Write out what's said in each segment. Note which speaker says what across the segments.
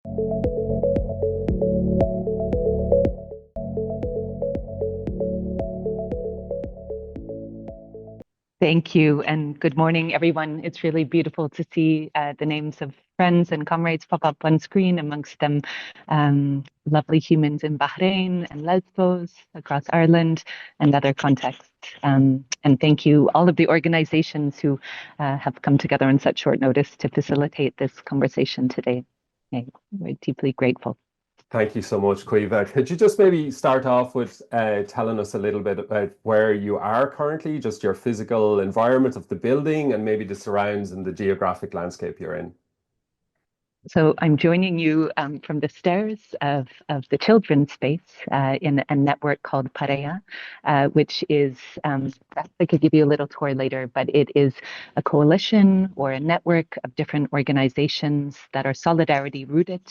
Speaker 1: Thank you, and good morning, everyone. It's really beautiful to see the names of friends and comrades pop up on screen, amongst them lovely humans in Bahrain and Lesvos, across Ireland, and other contexts. And thank you, all of the organizations who have come together on such short notice to facilitate this conversation today. We're deeply grateful.
Speaker 2: Thank you so much, Caoimhe. Could you just maybe start off with telling us a little bit about where you are currently, just your physical environment of the building and maybe the surrounds and the geographic landscape you're in?
Speaker 1: So I'm joining you from the stairs of the children's space in a network called Pareja, which is, perhaps I could give you a little tour later, but it is a coalition or a network of different organizations that are solidarity rooted,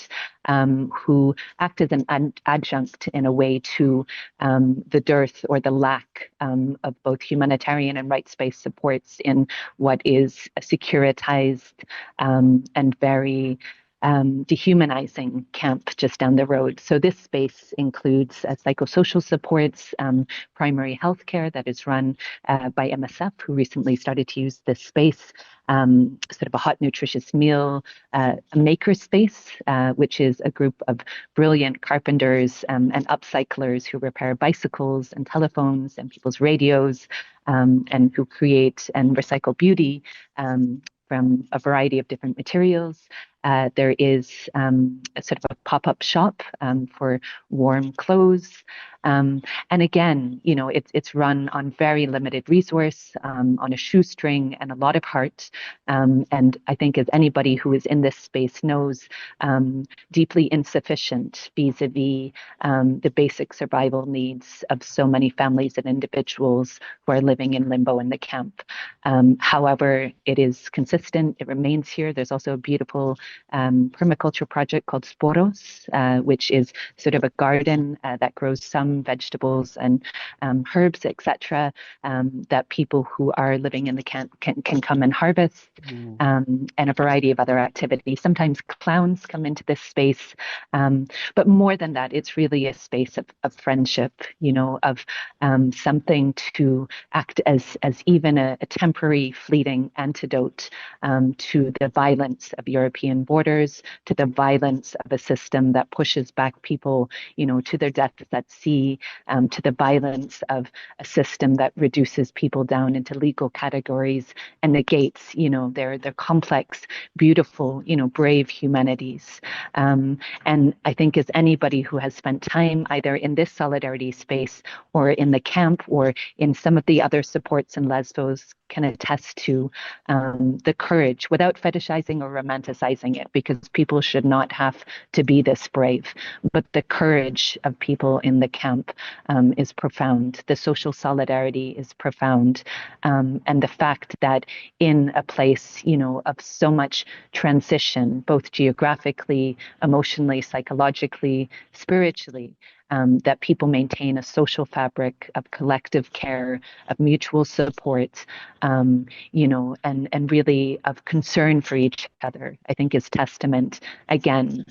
Speaker 1: who act as an adjunct in a way to the dearth or the lack of both humanitarian and rights-based supports in what is a securitized and very dehumanizing camp just down the road. So this space includes psychosocial supports, primary health care that is run by MSF, who recently started to use this space, sort of a hot, nutritious meal, a maker space, which is a group of brilliant carpenters and upcyclers who repair bicycles and telephones and people's radios, and who create and recycle beauty from a variety of different materials. There is a sort of a pop-up shop for warm clothes. And again, it's run on very limited resource, on a shoestring and a lot of heart. And I think, as anybody who is in this space knows, deeply insufficient vis-a-vis the basic survival needs of so many families and individuals who are living in limbo in the camp. However, it is consistent. It remains here. There's also a beautiful permaculture project called Sporos, which is sort of a garden that grows some vegetables and herbs, etc., that people who are living in the camp can come and harvest, and a variety of other activities. Sometimes clowns come into this space, but more than that, it's really a space of friendship, of something to act as even a temporary, fleeting antidote to the violence of European borders, to the violence of a system that pushes back people, to their deaths at sea, to the violence of a system that reduces people down into legal categories and negates, their complex, beautiful, brave humanities. And I think, as anybody who has spent time either in this solidarity space or in the camp or in some of the other supports in Lesvos, can attest to the courage, without fetishizing or romanticizing it, because people should not have to be this brave. But the courage of people in the camp is profound. The social solidarity is profound. And the fact that in a place, of so much transition, both geographically, emotionally, psychologically, spiritually, that people maintain a social fabric of collective care, of mutual support, and really of concern for each other, I think is testament, again,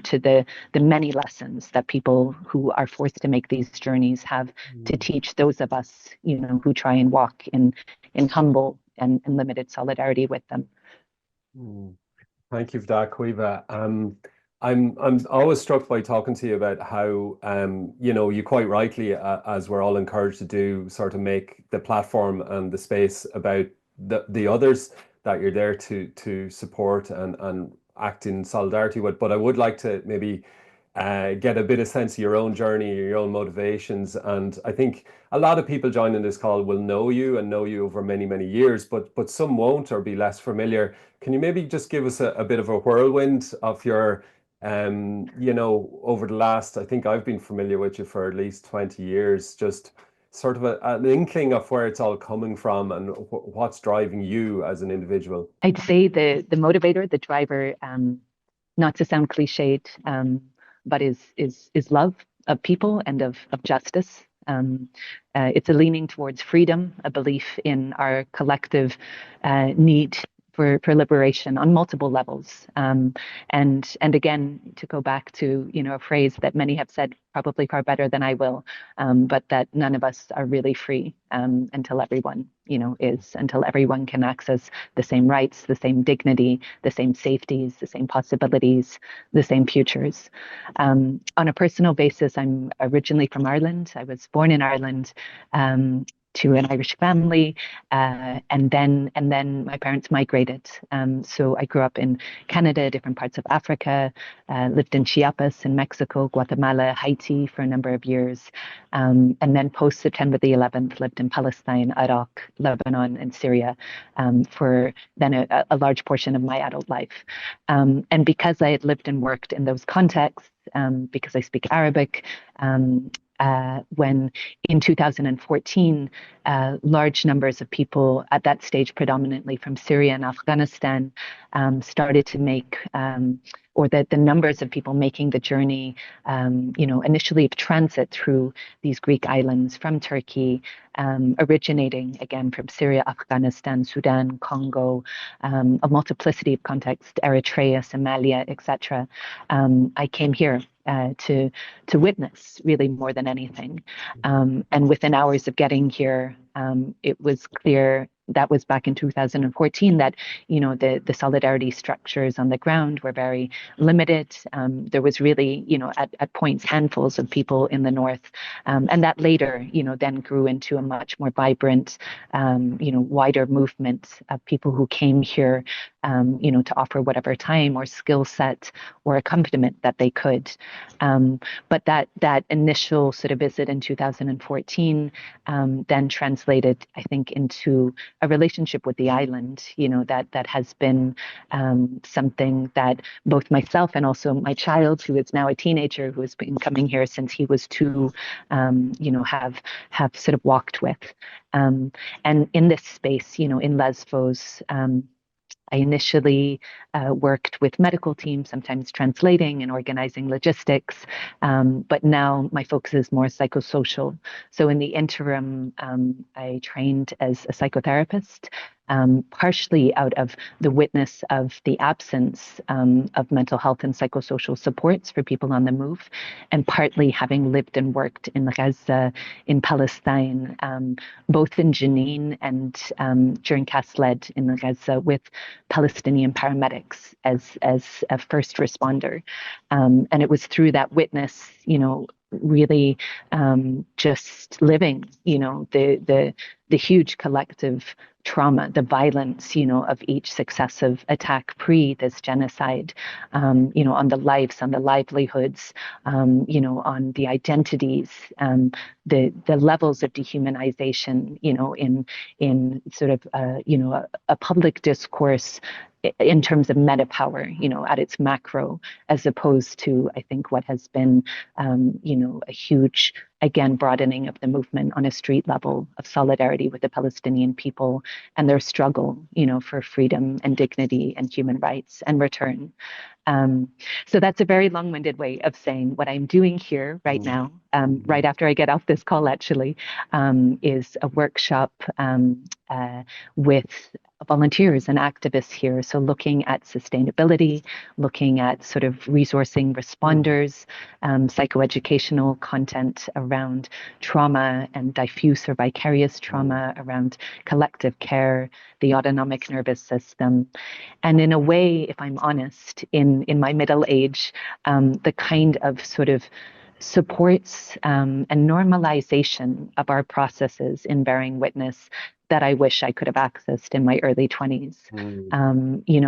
Speaker 1: to the many lessons that people who are forced to make these journeys have to teach those of us, who try and walk in humble and limited solidarity with them.
Speaker 2: Thank you for that, Caoimhe. I'm always struck by talking to you about how you quite rightly, as we're all encouraged to do, sort of make the platform and the space about the others that you're there to support and act in solidarity with. But I would like to maybe get a bit of sense of your own journey, your own motivations. And I think a lot of people joining this call will know you and know you over many, many years, but some won't or be less familiar. Can you maybe just give us a bit of a whirlwind of your over the last, I think I've been familiar with you for at least 20 years, just sort of an inkling of where it's all coming from and what's driving you as an individual?
Speaker 1: I'd say the motivator, the driver, not to sound cliched, but is love of people and of justice. It's a leaning towards freedom, a belief in our collective need for liberation on multiple levels. And again, to go back to, a phrase that many have said probably far better than I will, but that none of us are really free until everyone, is, until everyone can access the same rights, the same dignity, the same safeties, the same possibilities, the same futures. On a personal basis, I'm originally from Ireland. I was born in Ireland. To an Irish family, and then my parents migrated. So I grew up in Canada, different parts of Africa, lived in Chiapas in Mexico, Guatemala, Haiti for a number of years, and then post September the 11th, lived in Palestine, Iraq, Lebanon, and Syria for then a large portion of my adult life. And because I had lived and worked in those contexts, because I speak Arabic, when in 2014, large numbers of people at that stage, predominantly from Syria and Afghanistan, started to make, or that the numbers of people making the journey, initially of transit through these Greek islands from Turkey, originating again from Syria, Afghanistan, Sudan, Congo, a multiplicity of contexts, Eritrea, Somalia, etc. I came here to witness really more than anything. And within hours of getting here, it was clear that was back in 2014 that the solidarity structures on the ground were very limited. There was really at points handfuls of people in the north, and that later then grew into a much more vibrant wider movement of people who came here to offer whatever time or skill set or accompaniment that they could. But that initial sort of visit in 2014 then translated, I think, into a relationship with the island, that has been something that both myself and also my child, who is now a teenager, who has been coming here since he was 2, have sort of walked with. And in this space, in Lesvos, I initially worked with medical teams, sometimes translating and organizing logistics, but now my focus is more psychosocial. So in the interim, I trained as a psychotherapist, partially out of the witness of the absence of mental health and psychosocial supports for people on the move, and partly having lived and worked in Gaza, in Palestine, both in Jenin and during Kasled in Gaza with Palestinian paramedics as a first responder. And it was through that witness, really just living, the huge collective trauma, the violence, of each successive attack pre this genocide, on the lives, on the livelihoods, on the identities, the levels of dehumanization, in sort of, a public discourse in terms of meta power, at its macro, as opposed to, I think, what has been, a huge, again, broadening of the movement on a street level of solidarity with the Palestinian people and their struggle, for freedom and dignity and human rights and return. So that's a very long-winded way of saying what I'm doing here right now, right after I get off this call, actually, is a workshop with volunteers and activists here. So looking at sustainability, looking at sort of resourcing responders, psychoeducational content around trauma and diffuse or vicarious trauma, around collective care, the autonomic nervous system. And in a way, if I'm honest, in my middle age, the kind of sort of supports and normalization of our processes in bearing witness that I wish I could have accessed in my early 20s.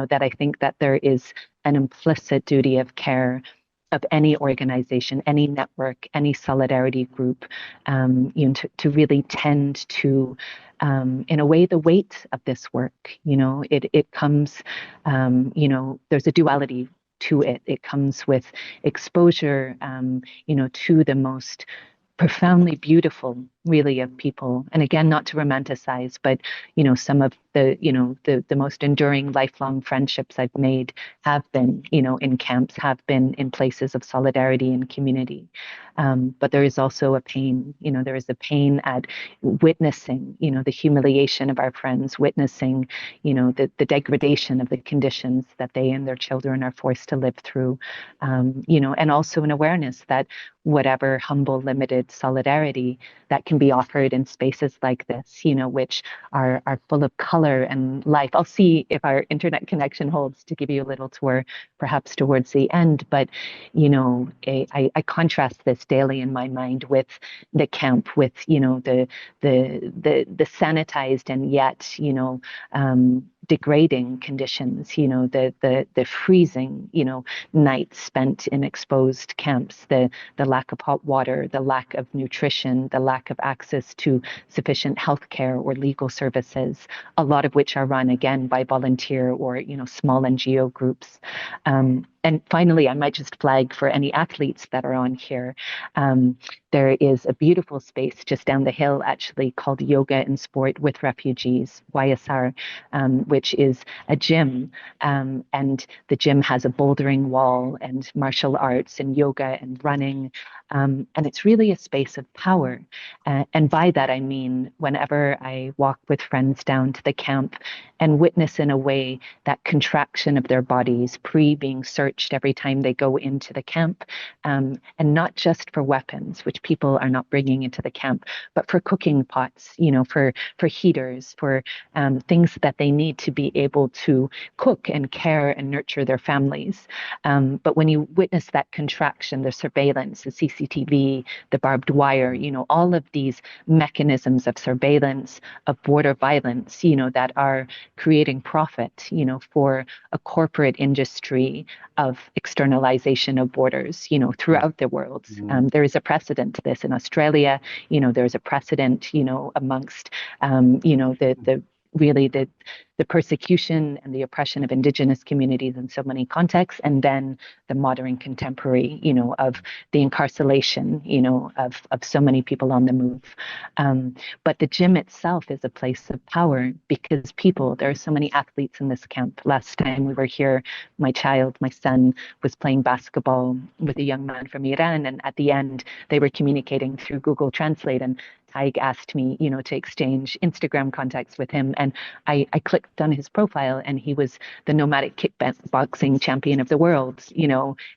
Speaker 1: That I think that there is an implicit duty of care of any organization, any network, any solidarity group, to really tend to, in a way, the weight of this work. It comes, there's a duality to it. It comes with exposure, to the most profoundly beautiful, really of people. And again, not to romanticize, but some of the most enduring lifelong friendships I've made have been, in camps, have been in places of solidarity and community. But there is also a pain, there is a pain at witnessing, the humiliation of our friends, witnessing, the degradation of the conditions that they and their children are forced to live through, and also an awareness that whatever humble, limited solidarity that can be offered in spaces like this, which are full of color and life. I'll see if our internet connection holds to give you a little tour, perhaps towards the end. But, I contrast this daily in my mind with the camp, with, the sanitized and yet, degrading conditions, the freezing, nights spent in exposed camps, the lack of hot water, the lack of nutrition, the lack of access to sufficient healthcare or legal services, a lot of which are run again by volunteer or small NGO groups. And finally, I might just flag for any athletes that are on here. There is a beautiful space just down the hill, actually, called Yoga and Sport with Refugees, YSR, which is a gym. And the gym has a bouldering wall and martial arts and yoga and running. And it's really a space of power. And by that, I mean, whenever I walk with friends down to the camp and witness in a way that contraction of their bodies pre being searched every time they go into the camp, and not just for weapons, which people are not bringing into the camp, but for cooking pots, for heaters, for things that they need to be able to cook and care and nurture their families. But when you witness that contraction, the surveillance, the CCTV, the barbed wire, all of these mechanisms of surveillance, of border violence, that are creating profit, for a corporate industry of externalization of borders, throughout the world. There is a precedent to this in Australia. There's a precedent, amongst, the really the persecution and the oppression of Indigenous communities in so many contexts, and then the modern contemporary, of the incarceration, of so many people on the move. But the gym itself is a place of power because there are so many athletes in this camp. Last time we were here, my son, was playing basketball with a young man from Iran, and at the end, they were communicating through Google Translate, and Taig asked me, to exchange Instagram contacts with him. And I clicked on his profile, and he was the nomadic kickboxing champion of the world,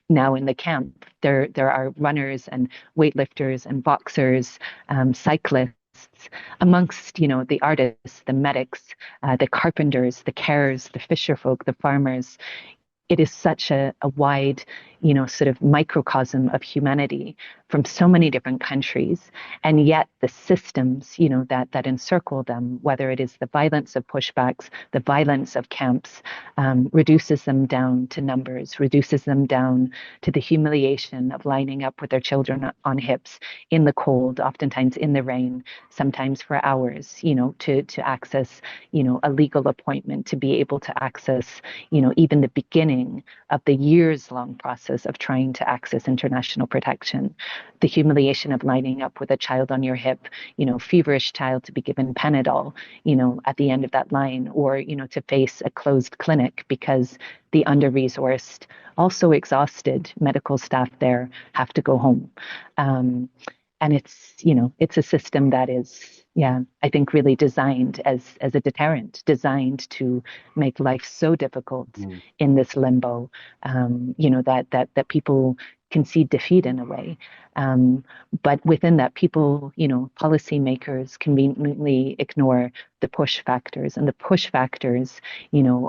Speaker 1: now in the camp. There are runners and weightlifters and boxers, cyclists, amongst, the artists, the medics, the carpenters, the carers, the fisher folk, the farmers. It is such a wide, sort of microcosm of humanity from so many different countries. And yet the systems, that encircle them, whether it is the violence of pushbacks, the violence of camps, reduces them down to numbers, reduces them down to the humiliation of lining up with their children on hips in the cold, oftentimes in the rain, sometimes for hours, to access, a legal appointment, to be able to access, even the beginning of the years-long process of trying to access international protection. The humiliation of lining up with a child on your hip, feverish child to be given Panadol, at the end of that line, or, to face a closed clinic because the under-resourced, also exhausted medical staff there have to go home. And it's a system that is, I think really designed as a deterrent, designed to make life so difficult in this limbo, that people concede defeat in a way. But within that, people, policymakers conveniently ignore the push factors. And the push factors,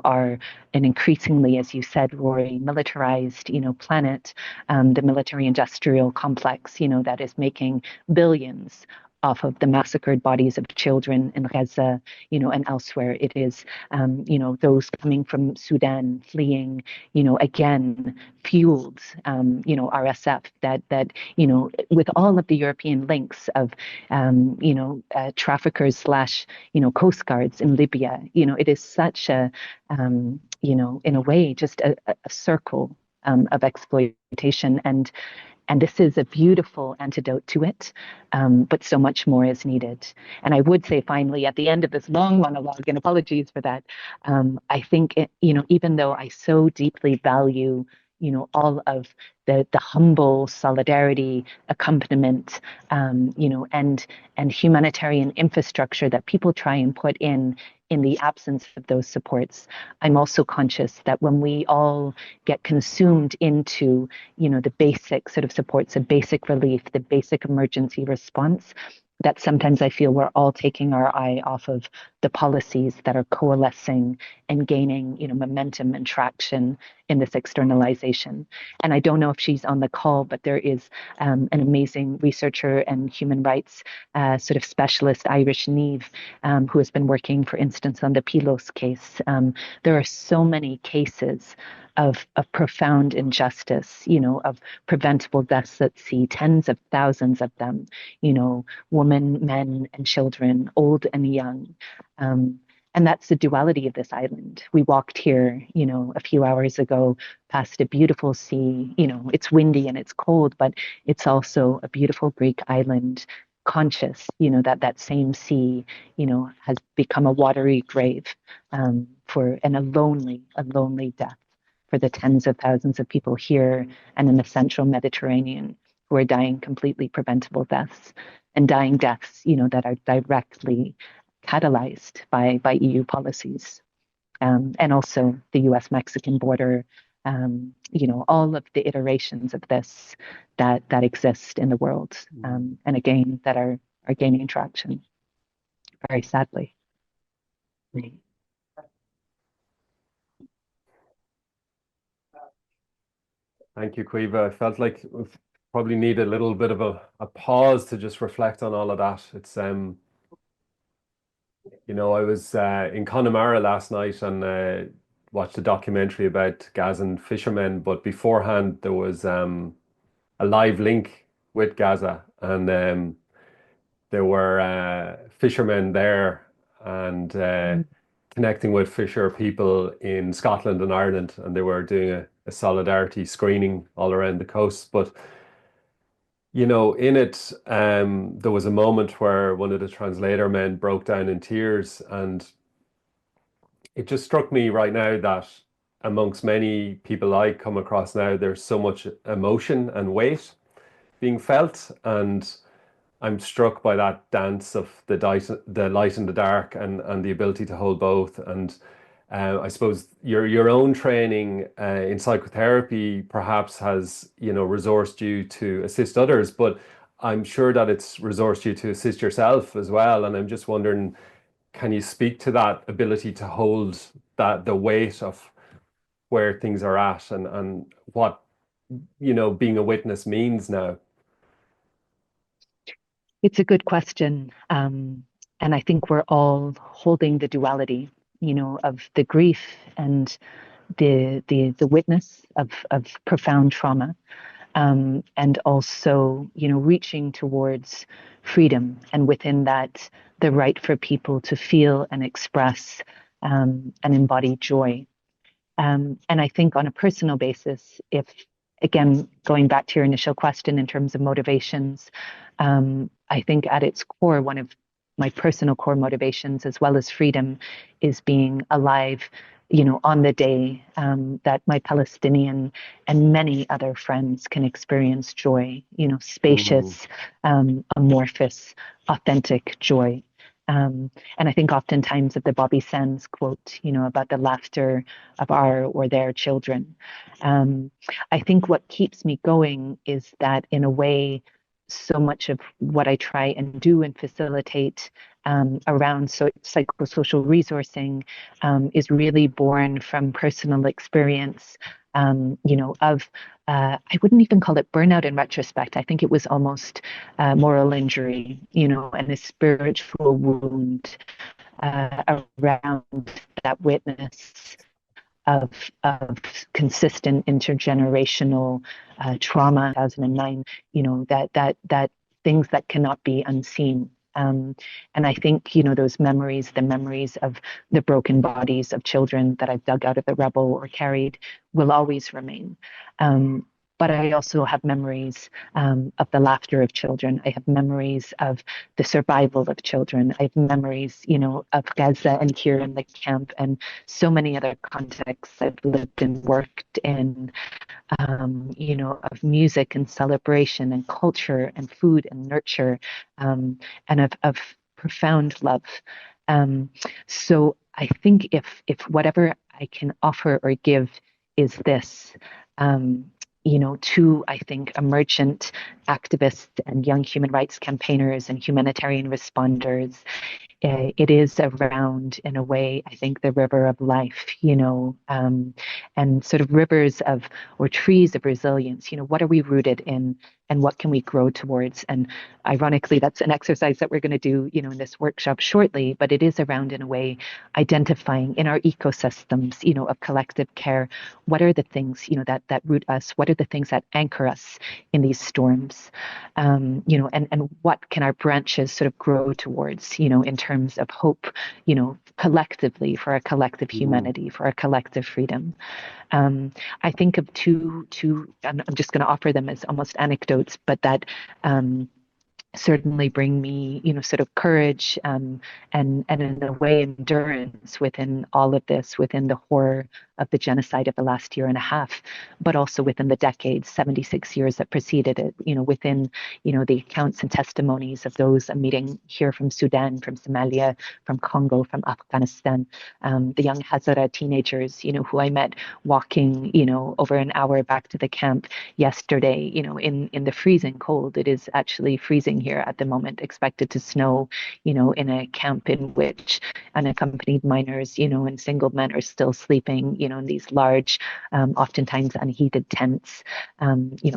Speaker 1: are an increasingly, as you said, Rory, militarized, planet, the military industrial complex, that is making billions off of the massacred bodies of children in Gaza, and elsewhere. It is, those coming from Sudan fleeing, again, fueled, RSF that, with all of the European links of, traffickers slash, coast guards in Libya, it is such a, in a way, just a circle of exploitation. And And this is a beautiful antidote to it, but so much more is needed. And I would say finally, at the end of this long monologue, and apologies for that, I think, even though I so deeply value, all of the humble solidarity, accompaniment, and humanitarian infrastructure that people try and put in the absence of those supports, I'm also conscious that when we all get consumed into, the basic sort of supports, the basic relief, the basic emergency response, that sometimes I feel we're all taking our eye off of the policies that are coalescing and gaining, momentum and traction in this externalization. And I don't know if she's on the call, but there is an amazing researcher and human rights sort of specialist, Irish Neve, who has been working, for instance, on the Pilos case. There are so many cases of profound injustice, of preventable deaths at sea, tens of thousands of them, women, men, and children, old and young. And that's the duality of this island. We walked here, a few hours ago past a beautiful sea. It's windy and it's cold, but it's also a beautiful Greek island, conscious, that same sea, has become a watery grave and a lonely death for the tens of thousands of people here and in the central Mediterranean who are dying completely preventable deaths and dying deaths, that are directly catalyzed by EU policies. And also the US-Mexican border, all of the iterations of this that exist in the world, and again, that are gaining traction, very sadly.
Speaker 2: Thank you, Caoimhe. I felt like we probably need a little bit of a pause to just reflect on all of that. It's I was in Connemara last night and watched a documentary about Gazan fishermen, but beforehand there was a live link with Gaza, and there were fishermen there and connecting with fisher people in Scotland and Ireland, and they were doing a solidarity screening all around the coast. But in it, there was a moment where one of the translator men broke down in tears, and it just struck me right now that amongst many people I come across now, there's so much emotion and weight being felt, and I'm struck by that dance of the light and the dark, and the ability to hold both. And I suppose your own training in psychotherapy perhaps has resourced you to assist others, but I'm sure that it's resourced you to assist yourself as well. And I'm just wondering, can you speak to that ability to hold the weight of where things are at, and what being a witness means now?
Speaker 1: It's a good question. And I think we're all holding the duality, of the grief and the witness of profound trauma, and also, reaching towards freedom, and within that, the right for people to feel and express and embody joy. And I think on a personal basis, if again, going back to your initial question in terms of motivations, I think at its core, one of my personal core motivations, as well as freedom, is being alive, on the day that my Palestinian and many other friends can experience joy, spacious, amorphous, authentic joy. And I think oftentimes of the Bobby Sands quote, about the laughter of our or their children. I think what keeps me going is that, in a way, so much of what I try and do and facilitate around psychosocial resourcing is really born from personal experience, of I wouldn't even call it burnout in retrospect. I think it was almost moral injury, and a spiritual wound around that witness of consistent intergenerational trauma. 2009, that things that cannot be unseen. And I think, those memories, the memories of the broken bodies of children that I've dug out of the rubble or carried, will always remain. but I also have memories of the laughter of children. I have memories of the survival of children. I have memories, of Gaza and here in the camp and so many other contexts I've lived and worked in, of music and celebration and culture and food and nurture, and of profound love. Um, so I think if whatever I can offer or give is this, um, to, I think, emergent activists and young human rights campaigners and humanitarian responders, it is around, in a way, I think, the river of life, and sort of rivers of, or trees of resilience. What are we rooted in and what can we grow towards? And ironically, that's an exercise that we're going to do, in this workshop shortly, but it is around, in a way, identifying in our ecosystems, of collective care, what are the things, that root us? What are the things that anchor us in these storms? And what can our branches sort of grow towards, in terms of hope, collectively for a collective humanity, for a collective freedom. I think of two. I'm just going to offer them as almost anecdotes, but that certainly bring me, sort of courage, and in a way endurance within all of this, within the horror of the genocide of the last year and a half, but also within the decades, 76 years that preceded it, within, the accounts and testimonies of those I'm meeting here from Sudan, from Somalia, from Congo, from Afghanistan, the young Hazara teenagers, who I met walking, over an hour back to the camp yesterday, in the freezing cold. It is actually freezing here at the moment, expected to snow, in a camp in which unaccompanied minors, and single men are still sleeping, in these large, oftentimes unheated tents,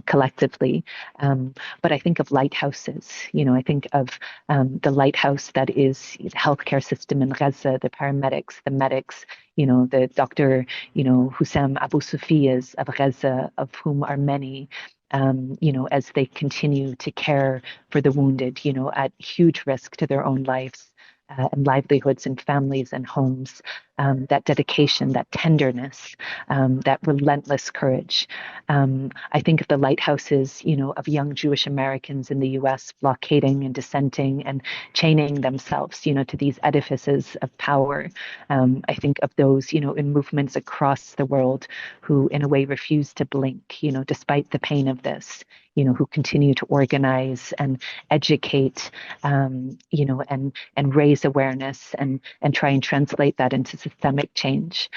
Speaker 1: collectively. But I think of lighthouses, I think of the lighthouse that is the healthcare system in Gaza, the paramedics, the medics, the doctor, Hussam Abu Sufias of Gaza, of whom are many, as they continue to care for the wounded, at huge risk to their own lives, and livelihoods and families and homes, that dedication, that tenderness, that relentless courage. I think of the lighthouses, of young Jewish Americans in the US blockading and dissenting and chaining themselves, to these edifices of power. I think of those, in movements across the world who, in a way, refuse to blink, despite the pain of this, who continue to organize and educate, and raise awareness and try and translate that into systemic change.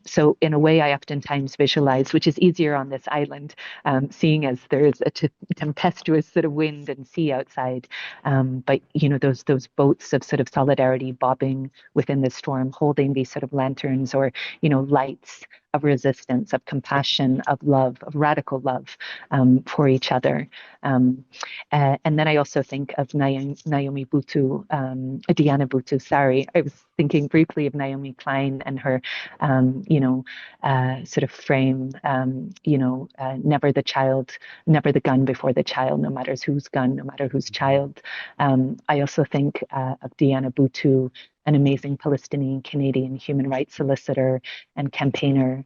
Speaker 1: So in a way, I oftentimes visualize, which is easier on this island, seeing as there is a tempestuous sort of wind and sea outside. But those boats of sort of solidarity bobbing within the storm, holding these sort of lanterns or lights of resistance, of compassion, of love, of radical love, for each other. And then I also think of Naomi Butu, Diana Butu, sorry. I was thinking briefly of Naomi Klein and her, sort of frame, never the child, never the gun before the child, no matter whose gun, no matter whose child. I also think of Diana Butu, an amazing Palestinian Canadian human rights solicitor and campaigner,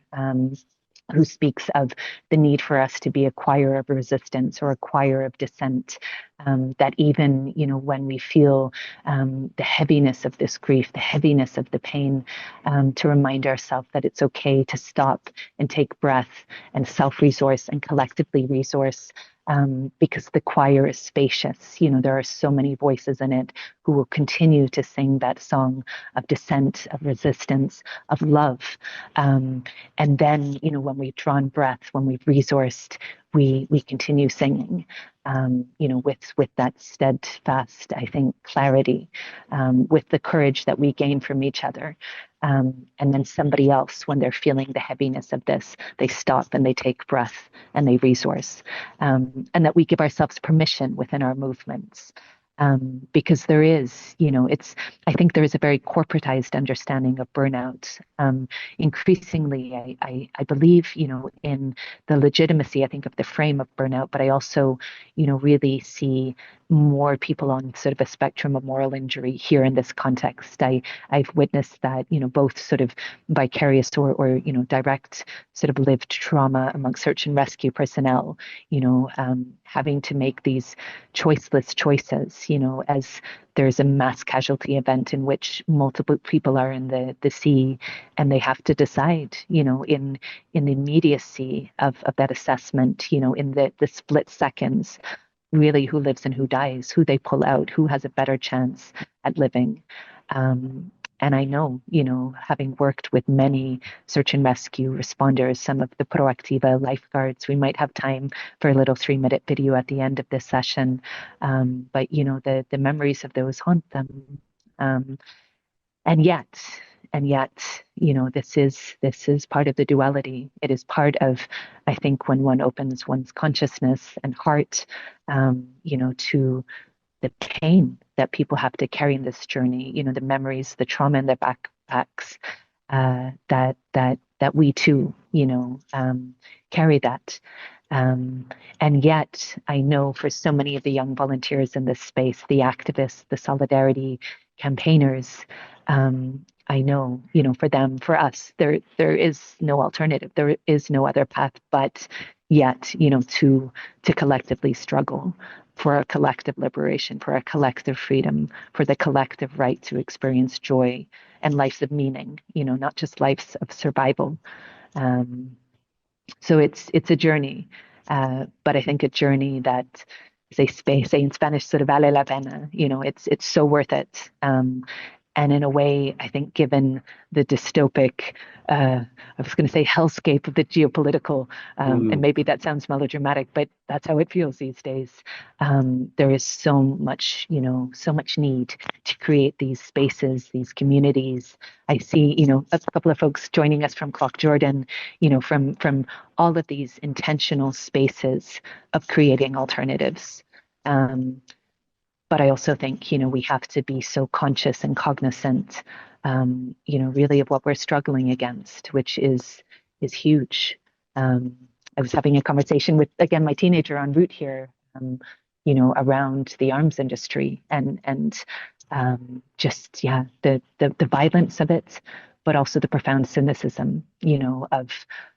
Speaker 1: who speaks of the need for us to be a choir of resistance or a choir of dissent. That even, when we feel the heaviness of this grief, the heaviness of the pain, to remind ourselves that it's okay to stop and take breath and self-resource and collectively resource. Because the choir is spacious. There are so many voices in it who will continue to sing that song of dissent, of resistance, of love. And then, when we've drawn breath, when we've resourced, we continue singing, with that steadfast, I think, clarity, with the courage that we gain from each other. And then somebody else, when they're feeling the heaviness of this, they stop and they take breath and they resource. And that we give ourselves permission within our movements. Because there is, I think there is a very corporatized understanding of burnout. Increasingly, I believe, in the legitimacy, I think, of the frame of burnout, but I also, really see, more people on sort of a spectrum of moral injury here in this context. I've witnessed that, both sort of vicarious or direct sort of lived trauma among search and rescue personnel, having to make these choiceless choices, as there's a mass casualty event in which multiple people are in the sea, and they have to decide, in the immediacy of that assessment, in the split seconds, really who lives and who dies, who they pull out, who has a better chance at living. And I know, having worked with many search and rescue responders, some of the Proactiva lifeguards, we might have time for a little 3-minute video at the end of this session. But, the memories of those haunt them. And yet, this is part of the duality. It is part of, I think, when one opens one's consciousness and heart, to the pain that people have to carry in this journey, the memories, the trauma in their backpacks, that we too, carry that. And yet, I know for so many of the young volunteers in this space, the activists, the solidarity campaigners, I know, for them, for us, there is no alternative. There is no other path, but yet, to collectively struggle for a collective liberation, for a collective freedom, for the collective right to experience joy and lives of meaning, not just lives of survival. So it's a journey, but I think a journey that, say in Spanish, sort of vale la pena. It's so worth it. And in a way, I think, given the dystopic, I was going to say hellscape of the geopolitical, and maybe that sounds melodramatic, but that's how it feels these days. There is so much need to create these spaces, these communities. I see, a couple of folks joining us from Jordan, from all of these intentional spaces of creating alternatives. But I also think, we have to be so conscious and cognizant, really of what we're struggling against, which is huge. I was having a conversation with, again, my teenager en route here, around the arms industry and just, the violence of it, but also the profound cynicism,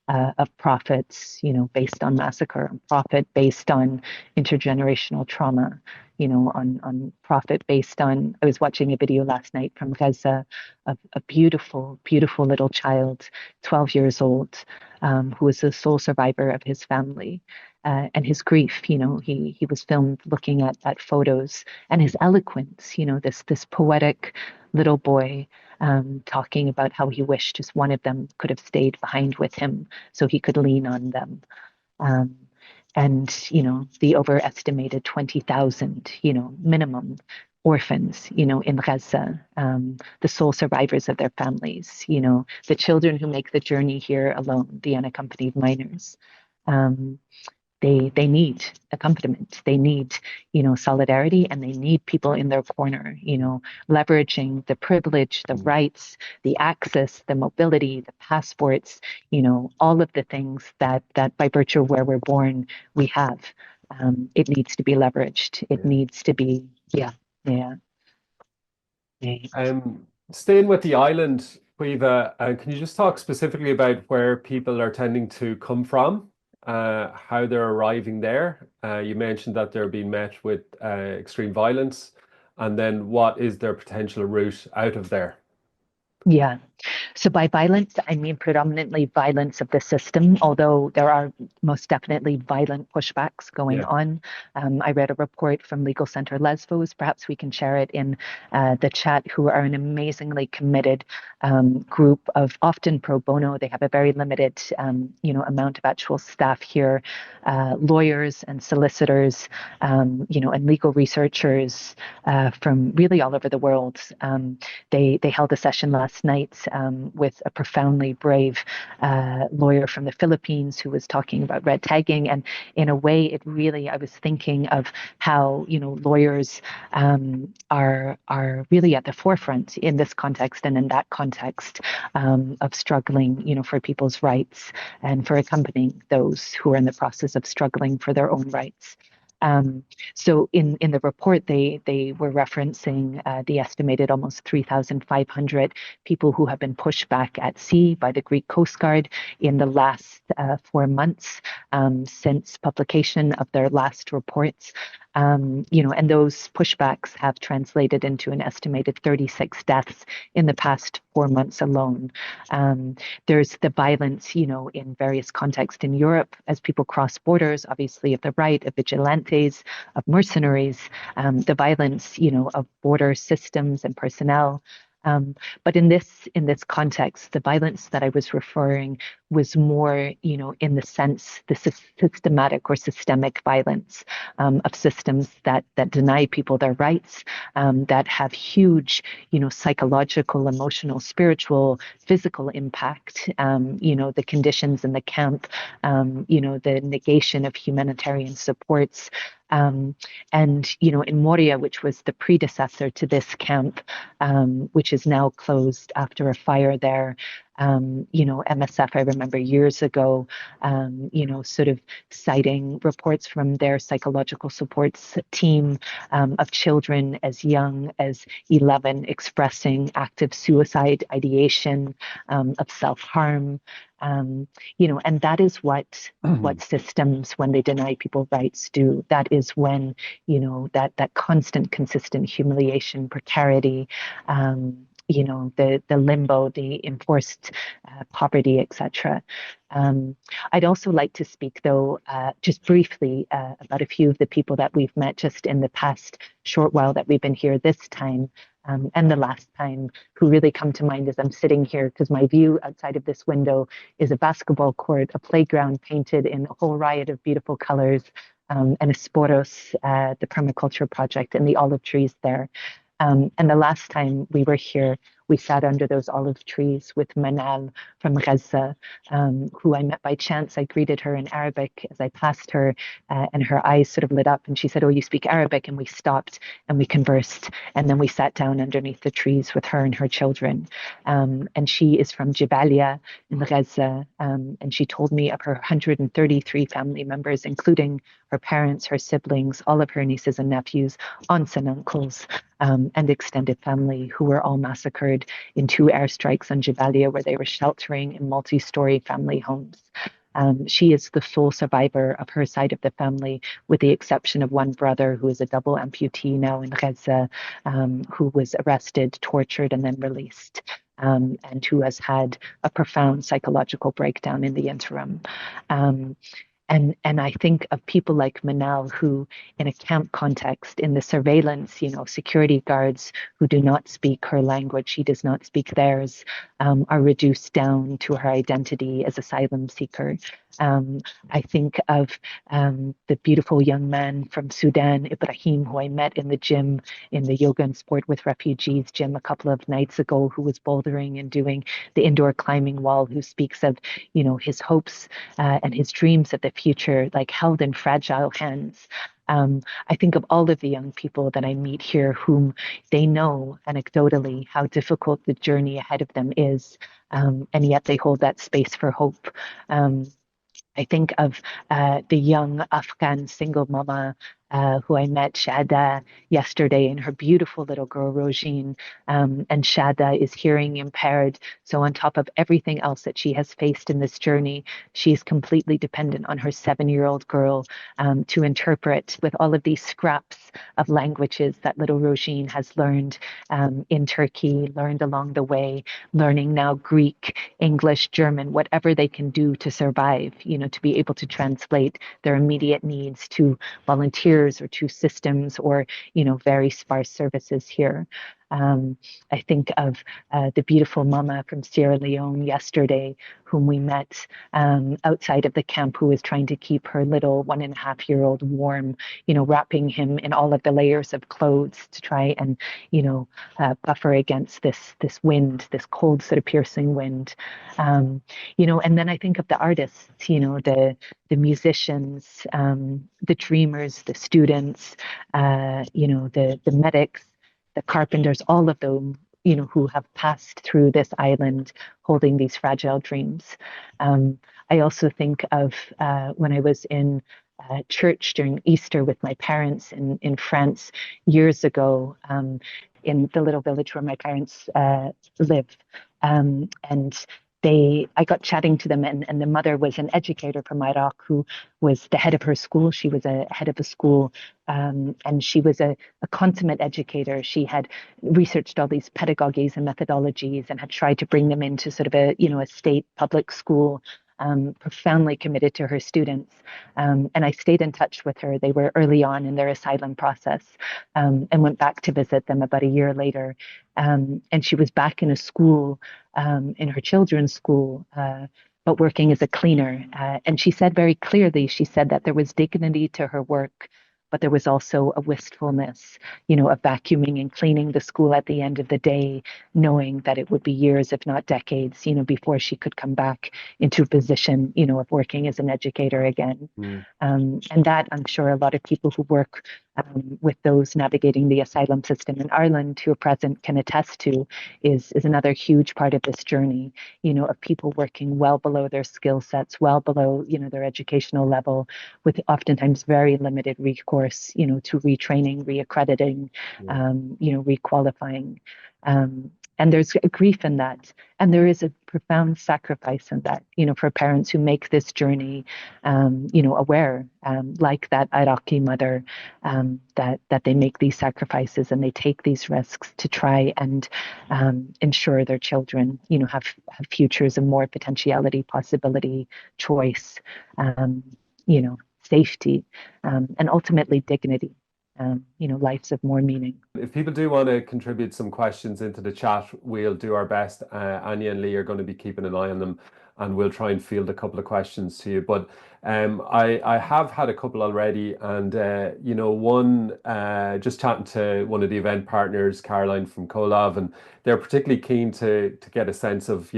Speaker 1: of profits, based on massacre, and profit based on intergenerational trauma, on profit based on, I was watching a video last night from Gaza of a beautiful, beautiful little child, 12 years old, who was the sole survivor of his family. And his grief, he was filmed looking at photos, and his eloquence, this poetic little boy, talking about how he wished just one of them could have stayed behind with him so he could lean on them. And, the overestimated 20,000, minimum orphans, in Gaza, the sole survivors of their families, the children who make the journey here alone, the unaccompanied minors. They need accompaniment. They need, solidarity, and they need people in their corner, leveraging the privilege, the rights, the access, the mobility, the passports, all of the things that by virtue of where we're born, we have. It needs to be leveraged. It needs to be, yeah.
Speaker 2: Staying with the island, Caoimhe, can you just talk specifically about where people are tending to come from? How they're arriving there. You mentioned that they're being met with extreme violence, and then what is their potential route out of there?
Speaker 1: Yeah. So by violence, I mean predominantly violence of the system, although there are most definitely violent pushbacks going on. I read a report from Legal Center Lesvos, perhaps we can share it in the chat, who are an amazingly committed group of often pro bono. They have a very limited, amount of actual staff here, lawyers and solicitors, and legal researchers from really all over the world. They held a session last night with a profoundly brave lawyer from the Philippines who was talking about red tagging. And in a way, I was thinking of how, lawyers are really at the forefront in this context and in that context of struggling, for people's rights and for accompanying those who are in the process of struggling for their own rights. So in the report, they were referencing the estimated almost 3,500 people who have been pushed back at sea by the Greek Coast Guard in the last 4 months since publication of their last reports. And those pushbacks have translated into an estimated 36 deaths in the past 4 months alone. There's the violence, in various contexts in Europe as people cross borders, obviously of the right, of vigilantes, of mercenaries, the violence, of border systems and personnel. But in this context, the violence that I was referring was more, in the sense, the systematic or systemic violence of systems that deny people their rights, that have huge, psychological, emotional, spiritual, physical impact. The conditions in the camp, the negation of humanitarian supports. And in Moria, which was the predecessor to this camp, which is now closed after a fire there. MSF, I remember years ago, sort of citing reports from their psychological supports team of children as young as 11 expressing active suicide ideation, of self-harm. And that is what systems, when they deny people rights, do. That is when, that constant, consistent humiliation, precarity, the limbo, the enforced poverty, etc. I'd also like to speak, though, just briefly about a few of the people that we've met just in the past short while that we've been here this time. And the last time, who really come to mind as I'm sitting here, because my view outside of this window is a basketball court, a playground painted in a whole riot of beautiful colors, and a Sporos, the permaculture project, and the olive trees there. And the last time we were here, we sat under those olive trees with Manal from Gaza, who I met by chance. I greeted her in Arabic as I passed her, and her eyes sort of lit up. And she said, "Oh, you speak Arabic?" And we stopped and we conversed. And then we sat down underneath the trees with her and her children. And she is from Jabalia in Gaza. And she told me of her 133 family members, including her parents, her siblings, all of her nieces and nephews, aunts and uncles, and extended family, who were all massacred in 2 airstrikes on Jabalia, where they were sheltering in multi-story family homes. She is the sole survivor of her side of the family, with the exception of one brother who is a double amputee now in Gaza, who was arrested, tortured, and then released. And who has had a profound psychological breakdown in the interim. And I think of people like Manal, who, in a camp context, in the surveillance, security guards who do not speak her language, she does not speak theirs, are reduced down to her identity as asylum seeker. I think of the beautiful young man from Sudan, Ibrahim, who I met in the gym, in the yoga and sport with refugees gym a couple of nights ago, who was bouldering and doing the indoor climbing wall, who speaks of, his hopes and his dreams of the future, like held in fragile hands. I think of all of the young people that I meet here, whom they know anecdotally how difficult the journey ahead of them is, and yet they hold that space for hope. I think of the young Afghan single mama who I met, Shada, yesterday, and her beautiful little girl, Rojin. And Shada is hearing impaired. So on top of everything else that she has faced in this journey, she's completely dependent on her 7-year-old girl to interpret with all of these scraps of languages that little Rojin has learned in Turkey, learned along the way, learning now Greek, English, German, whatever they can do to survive, to be able to translate their immediate needs to volunteers or to systems or, very sparse services here. I think of the beautiful mama from Sierra Leone yesterday, whom we met outside of the camp, who was trying to keep her little 1.5-year-old warm, wrapping him in all of the layers of clothes to try and, buffer against this wind, this cold sort of piercing wind. And then I think of the artists, the musicians, the dreamers, the students, the medics, the carpenters, all of them, who have passed through this island holding these fragile dreams. I also think of when I was in church during Easter with my parents in France years ago, in the little village where my parents live. And I got chatting to them, and the mother was an educator from Iraq who was the head of her school. She was a head of a school, and she was a consummate educator. She had researched all these pedagogies and methodologies and had tried to bring them into sort of a state public school, profoundly committed to her students. And I stayed in touch with her. They were early on in their asylum process, and went back to visit them about a year later. And she was back in a school, in her children's school, but working as a cleaner. And she said very clearly, she said that there was dignity to her work, but there was also a wistfulness, of vacuuming and cleaning the school at the end of the day, knowing that it would be years, if not decades, before she could come back into a position, of working as an educator again. And that I'm sure a lot of people who work with those navigating the asylum system in Ireland to a present can attest to is another huge part of this journey, of people working well below their skill sets, well below, their educational level, with oftentimes very limited recourse, to retraining, reaccrediting, requalifying. And there's a grief in that. And there is a profound sacrifice in that, for parents who make this journey, aware, like that Iraqi mother, that they make these sacrifices and they take these risks to try and ensure their children, have futures of more potentiality, possibility, choice, safety, and ultimately dignity. Lives of more meaning.
Speaker 2: If people do want to contribute some questions into the chat, we'll do our best. Anya and Lee are going to be keeping an eye on them, and we'll try and field a couple of questions to you. But I have had a couple already, and one just chatting to one of the event partners, Caroline from Comhlámh, and they're particularly keen to get a sense of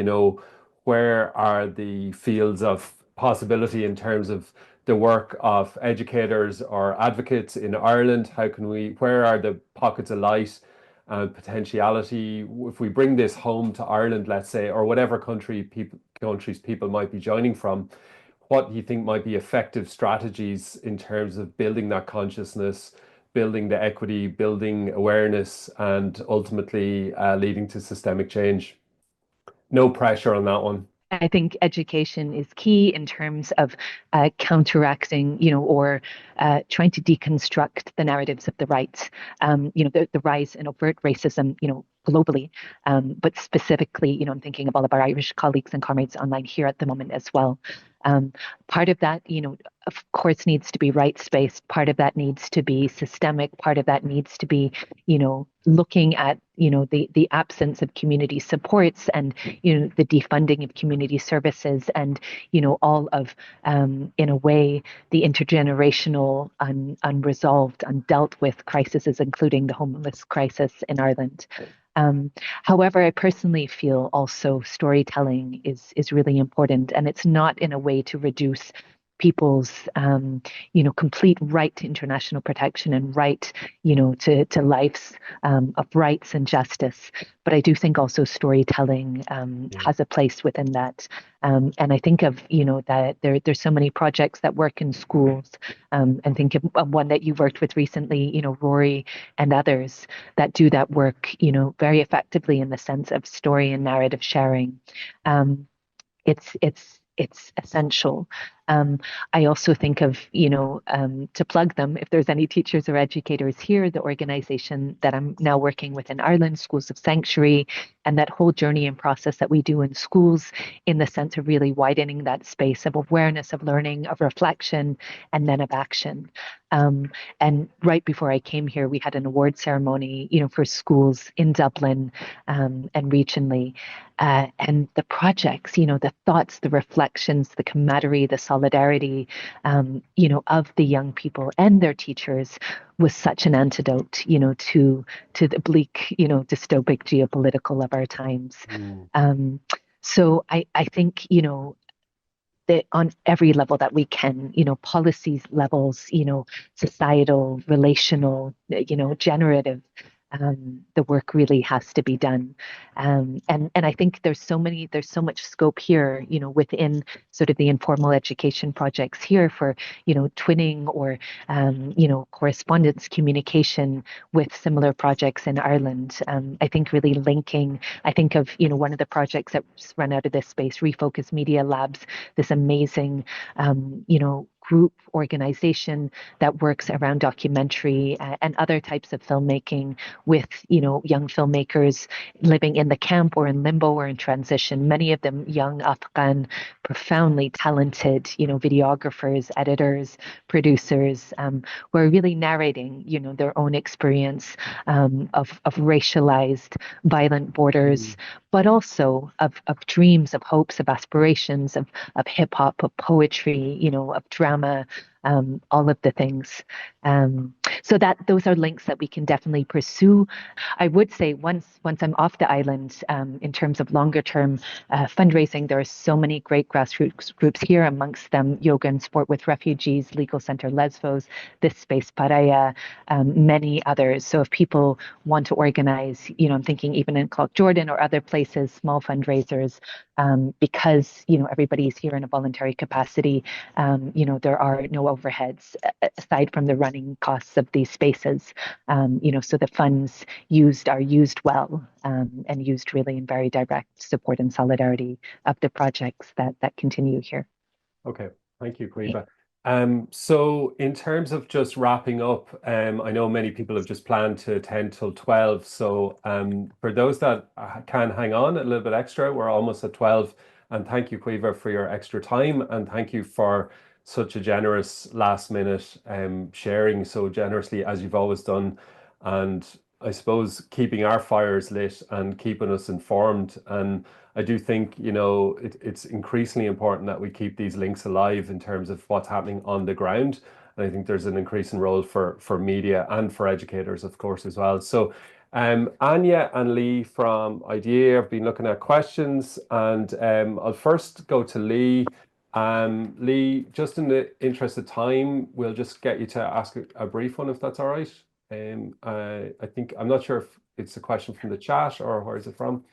Speaker 2: where are the fields of possibility in terms of the work of educators or advocates in Ireland. Where are the pockets of light and potentiality? If we bring this home to Ireland, let's say, or whatever countries people might be joining from, what do you think might be effective strategies in terms of building that consciousness, building the equity, building awareness, and ultimately leading to systemic change? No pressure on that one.
Speaker 1: I think education is key in terms of counteracting, or trying to deconstruct the narratives of the right. The rise in overt racism, globally, but specifically, I'm thinking of all of our Irish colleagues and comrades online here at the moment as well. Part of that, of course, needs to be rights-based. Part of that needs to be systemic. Part of that needs to be, looking at, the absence of community supports and, the defunding of community services and, all of, in a way, the intergenerational, unresolved, undealt with crises, including the homeless crisis in Ireland. However, I personally feel also storytelling is really important, and it's not in a way to reduce people's complete right to international protection and right to lives of rights and justice, but I do think also storytelling has a place within that, and I think of that there's so many projects that work in schools, and think of one that you worked with recently, Rory and others that do that work very effectively in the sense of story and narrative sharing. It's essential. I also think of, to plug them, if there's any teachers or educators here, the organization that I'm now working with in Ireland, Schools of Sanctuary, and that whole journey and process that we do in schools in the sense of really widening that space of awareness, of learning, of reflection, and then of action. And right before I came here, we had an award ceremony, for schools in Dublin, and regionally. And the projects, the thoughts, the reflections, the camaraderie, the solidarity, of the young people and their teachers was such an antidote, to the bleak, dystopic geopolitical of our times. So I think, that on every level that we can, policies levels, societal, relational, generative, the work really has to be done. And I think there's so much scope here, within sort of the informal education projects here for, twinning or, correspondence communication with similar projects in Ireland. I think really linking, I think of, one of the projects that's run out of this space, Refocus Media Labs, this amazing, group organization that works around documentary and other types of filmmaking with, young filmmakers living in the camp or in limbo or in transition, many of them young Afghan, profoundly talented, videographers, editors, producers, who are really narrating, their own experience of racialized, violent borders, but also of dreams, of hopes, of aspirations, of hip hop, of poetry, of drama, all of the things. So that those are links that we can definitely pursue. I would say once I'm off the island, in terms of longer term fundraising, there are so many great grassroots groups here, amongst them Yoga and Sport with Refugees, Legal Center Lesvos, This Space Paraya, many others. So if people want to organize, I'm thinking even in Clough Jordan or other places, small fundraisers, because everybody's here in a voluntary capacity. There are no overheads aside from the running costs of these spaces. So the funds are used well, and used really in very direct support and solidarity of the projects that continue here.
Speaker 2: Okay, thank you, Caoimhe. So in terms of just wrapping up, I know many people have just planned to attend till 12. So for those that can hang on a little bit extra, we're almost at 12. And thank you, Caoimhe, for your extra time. And thank you for such a generous last minute sharing so generously as you've always done. And I suppose keeping our fires lit and keeping us informed. And I do think, it's increasingly important that we keep these links alive in terms of what's happening on the ground. And I think there's an increasing role for media and for educators, of course, as well. So Anya and Lee from IDEA have been looking at questions, and I'll first go to Lee. Lee, just in the interest of time, we'll just get you to ask a brief one, if that's all right. I think, I'm not sure if it's a question from the chat or where is it from?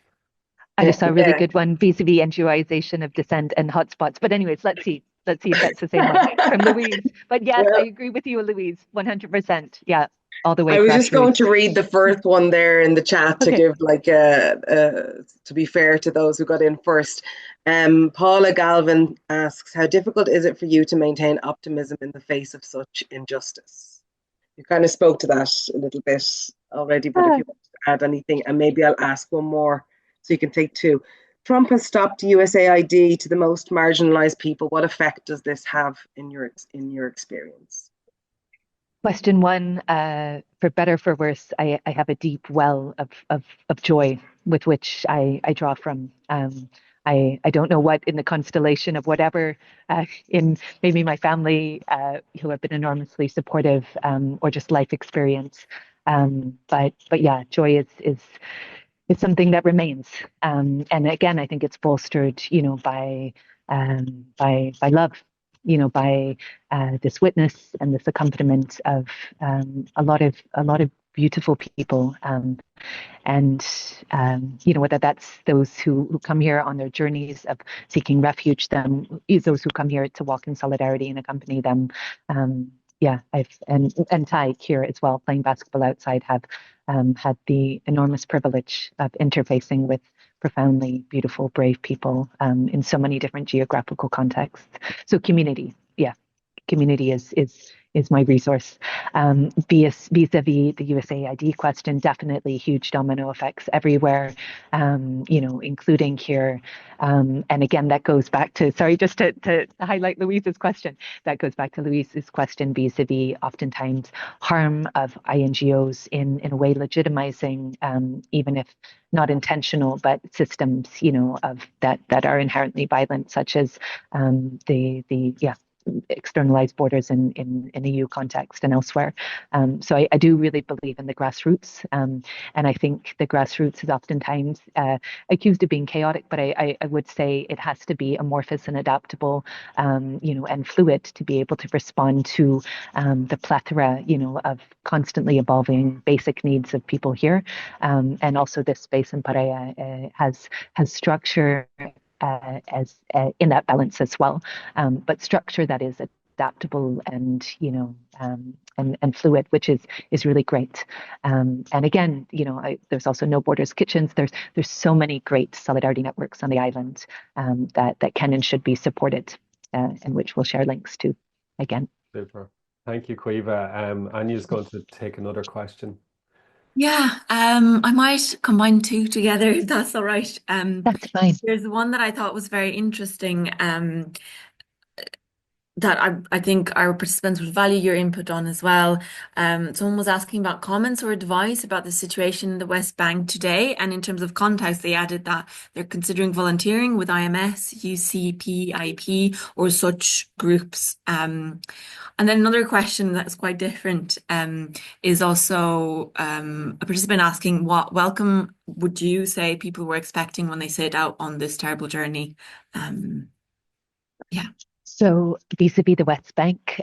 Speaker 1: I just saw a really good one vis-a-vis NGOization of dissent and hotspots. But anyways, let's see. Let's see if that's the same one from Louise. But yes, I agree with you, Louise, 100%. Yeah, all the way.
Speaker 3: I was just going to read the first one there in the chat to give to be fair to those who got in first. Paula Galvin asks, how difficult is it for you to maintain optimism in the face of such injustice? You kind of spoke to that a little bit already, but if you want to add anything, and maybe I'll ask one more so you can take two. Trump has stopped USAID to the most marginalized people. What effect does this have in your experience?
Speaker 1: Question one, for better, for worse, I have a deep well of joy with which I draw from. I don't know what in the constellation of whatever in maybe my family who have been enormously supportive, or just life experience. But yeah, joy is something that remains. And again, I think it's bolstered, by love, by this witness and this accompaniment of a lot of beautiful people. And whether that's those who come here on their journeys of seeking refuge, those who come here to walk in solidarity and accompany them. And Ty here as well, playing basketball outside, have had the enormous privilege of interfacing with profoundly beautiful, brave people in so many different geographical contexts. So community is my resource. Vis-a-vis the USAID question, definitely huge domino effects everywhere, including here. And again, that goes back to, sorry, just to highlight Louise's question, that goes back to Louise's question vis-a-vis oftentimes harm of INGOs in a way legitimizing, even if not intentional, but systems, of that are inherently violent, such as the externalized borders in EU context and elsewhere. So I do really believe in the grassroots, and I think the grassroots is oftentimes accused of being chaotic, but I would say it has to be amorphous and adaptable, and fluid to be able to respond to the plethora, of constantly evolving basic needs of people here, and also this space in Pareja has structure as in that balance as well, but structure that is adaptable and and fluid, which is really great. And again, there's also No Borders kitchens. There's so many great solidarity networks on the island that can and should be supported, and which we'll share links to again.
Speaker 2: Super. Thank you, Caoimhe. Anya's going to take another question.
Speaker 4: Yeah, I might combine two together if that's all right.
Speaker 1: That's fine.
Speaker 4: There's one that I thought was very interesting, that I think our participants would value your input on as well. Someone was asking about comments or advice about the situation in the West Bank today, and in terms of context, they added that they're considering volunteering with IMS, UCP, or such groups. And then another question that's quite different is also a participant asking, what welcome would you say people were expecting when they set out on this terrible journey? Yeah.
Speaker 1: So vis-a-vis the West Bank,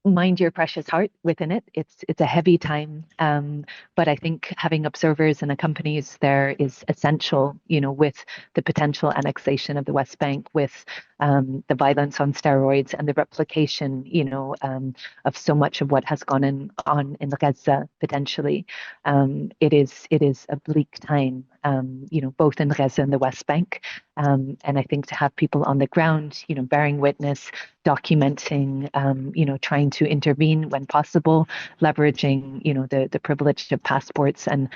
Speaker 1: mind your precious heart within it. It's a heavy time, but I think having observers and accompanies there is essential, with the potential annexation of the West Bank, with the violence on steroids and the replication, of so much of what has gone on in Gaza potentially. It is a bleak time, both in Gaza and the West Bank. And I think to have people on the ground, bearing witness, documenting, trying to intervene when possible, leveraging, the privilege of passports and,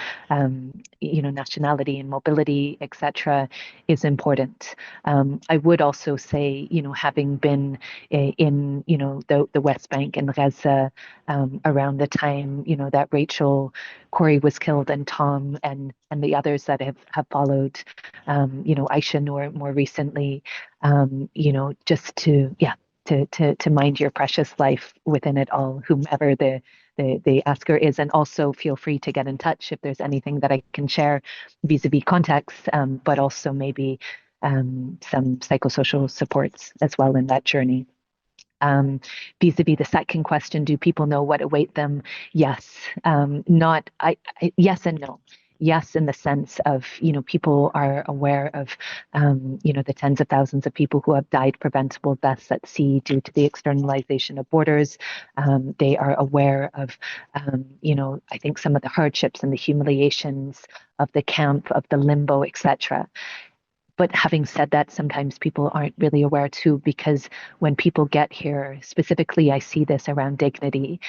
Speaker 1: nationality and mobility, etc., is important. I would also say, having been in, the West Bank and Gaza around the time, that Rachel Corey was killed, and Tom and the others that have followed, Aisha Noor more recently, just to mind your precious life within it all, whomever the asker is. And also feel free to get in touch if there's anything that I can share vis-a-vis context, but also maybe some psychosocial supports as well in that journey. Vis-a-vis the second question, do people know what await them? Yes. Yes and no. Yes, in the sense of, people are aware of, the tens of thousands of people who have died preventable deaths at sea due to the externalization of borders. They are aware of, I think some of the hardships and the humiliations of the camp, of the limbo, etc. But having said that, sometimes people aren't really aware too, because when people get here, specifically, I see this around dignity.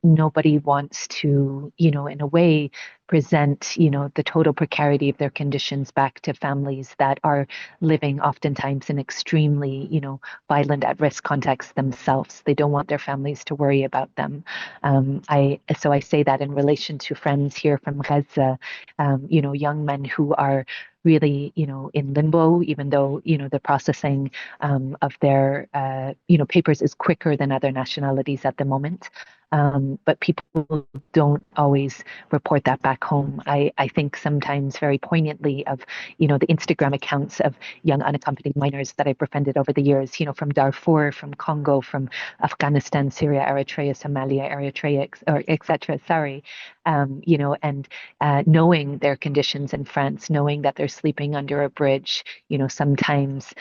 Speaker 1: Nobody wants to, in a way, present, the total precarity of their conditions back to families that are living oftentimes in extremely, violent, at-risk contexts themselves. They don't want their families to worry about them. So I say that in relation to friends here from Gaza, young men who are really, in limbo, even though, the processing of their, papers is quicker than other nationalities at the moment. But people don't always report that back home. I think sometimes very poignantly of, the Instagram accounts of young unaccompanied minors that I've befriended over the years, from Darfur, from Congo, from Afghanistan, Syria, Eritrea, Somalia, or etc. Sorry. And knowing their conditions in France, knowing that they're sleeping under a bridge, sometimes,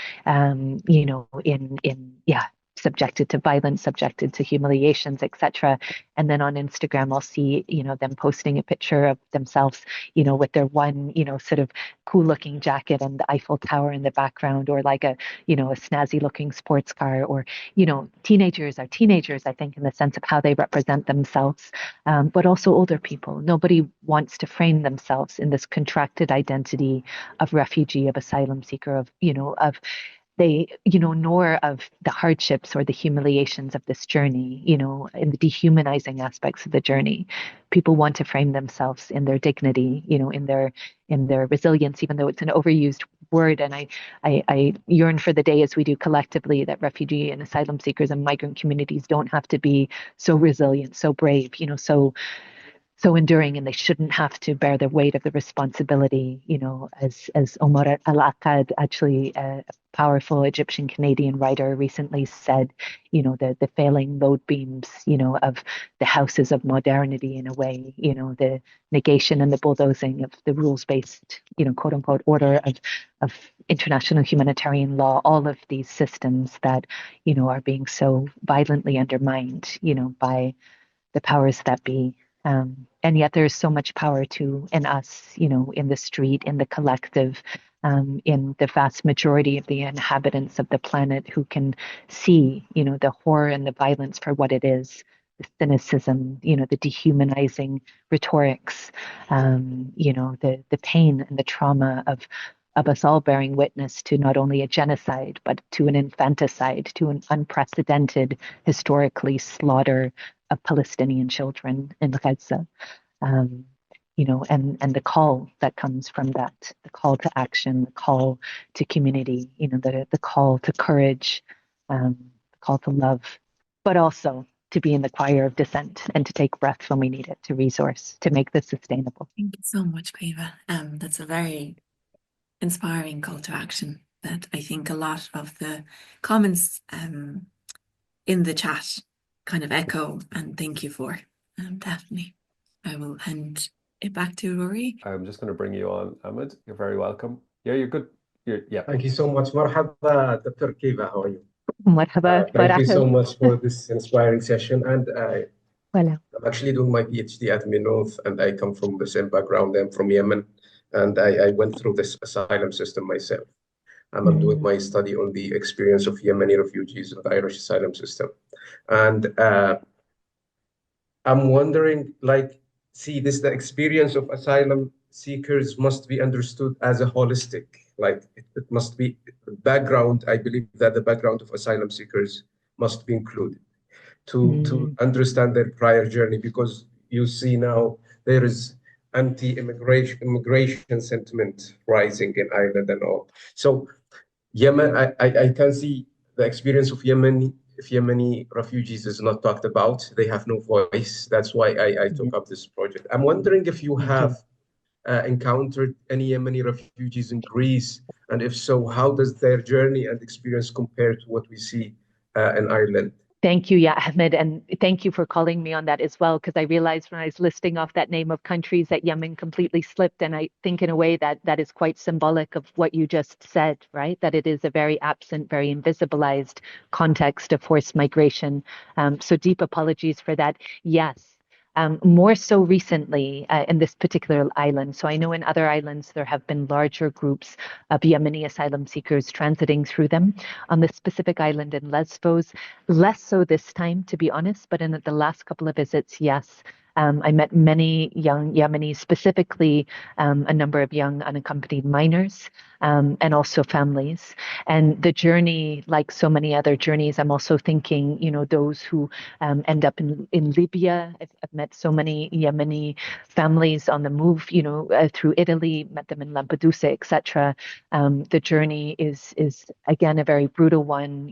Speaker 1: subjected to violence, subjected to humiliations, etc. And then on Instagram, I'll see, them posting a picture of themselves, with their one, sort of cool looking jacket and the Eiffel Tower in the background, or like a snazzy looking sports car, or, teenagers are teenagers, I think, in the sense of how they represent themselves, but also older people. Nobody wants to frame themselves in this contracted identity of refugee, of asylum seeker, of nor of the hardships or the humiliations of this journey, in the dehumanizing aspects of the journey. People want to frame themselves in their dignity, in their resilience, even though it's an overused word. And I yearn for the day, as we do collectively, that refugee and asylum seekers and migrant communities don't have to be so resilient, so brave, so enduring, and they shouldn't have to bear the weight of the responsibility, as Omar al-Akkad, actually a powerful Egyptian Canadian writer, recently said, the failing load beams, of the houses of modernity, in a way, the negation and the bulldozing of the rules-based, quote unquote, order of international humanitarian law, all of these systems that, are being so violently undermined, by the powers that be. And yet there's so much power in us, in the street, in the collective, in the vast majority of the inhabitants of the planet who can see, the horror and the violence for what it is, the cynicism, the dehumanizing rhetorics, the pain and the trauma of us all bearing witness to not only a genocide, but to an infanticide, to an unprecedented, historically, slaughter of Palestinian children in Gaza. And the call that comes from that, the call to action, the call to community, the call to courage, the call to love, but also to be in the choir of dissent and to take breath when we need it, to resource, to make this sustainable.
Speaker 4: Thank you so much, Caoimhe. That's a very inspiring call to action that I think a lot of the comments in the chat kind of echo, and thank you for. Definitely. I will hand it back to Rory.
Speaker 2: I'm just going to bring you on, Ahmed. You're very welcome. Yeah, you're good. Yeah.
Speaker 5: Thank you so much. Marhaba, Dr. Caoimhe. How are you?
Speaker 1: Marhaba.
Speaker 5: Thank you so much for this inspiring session. And
Speaker 1: Voilà.
Speaker 5: I'm actually doing my PhD at North, and I come from the same background. I'm from Yemen, and I went through this asylum system myself. I'm doing my study on the experience of Yemeni refugees in the Irish asylum system. And I'm wondering, the experience of asylum seekers must be understood as a holistic, it must be background. I believe that the background of asylum seekers must be included to understand their prior journey, because you see now there is immigration sentiment rising in Ireland and all. So Yemen, I can see the experience of Yemeni refugees is not talked about. They have no voice. That's why I took up this project. I'm wondering if you have encountered any Yemeni refugees in Greece, and if so, how does their journey and experience compare to what we see in Ireland?
Speaker 1: Thank you, Ahmed, and thank you for calling me on that as well, because I realized when I was listing off that name of countries that Yemen completely slipped, and I think in a way that is quite symbolic of what you just said, right? That it is a very absent, very invisibilized context of forced migration. So deep apologies for that. Yes. More so recently in this particular island. So I know in other islands there have been larger groups of Yemeni asylum seekers transiting through them. On this specific island in Lesvos, less so this time, to be honest, but in the last couple of visits, yes. I met many young Yemenis, specifically a number of young unaccompanied minors, and also families. And the journey, like so many other journeys, I'm also thinking, those who end up in Libya. I've met so many Yemeni families on the move, through Italy, met them in Lampedusa, etc. The journey is again a very brutal one,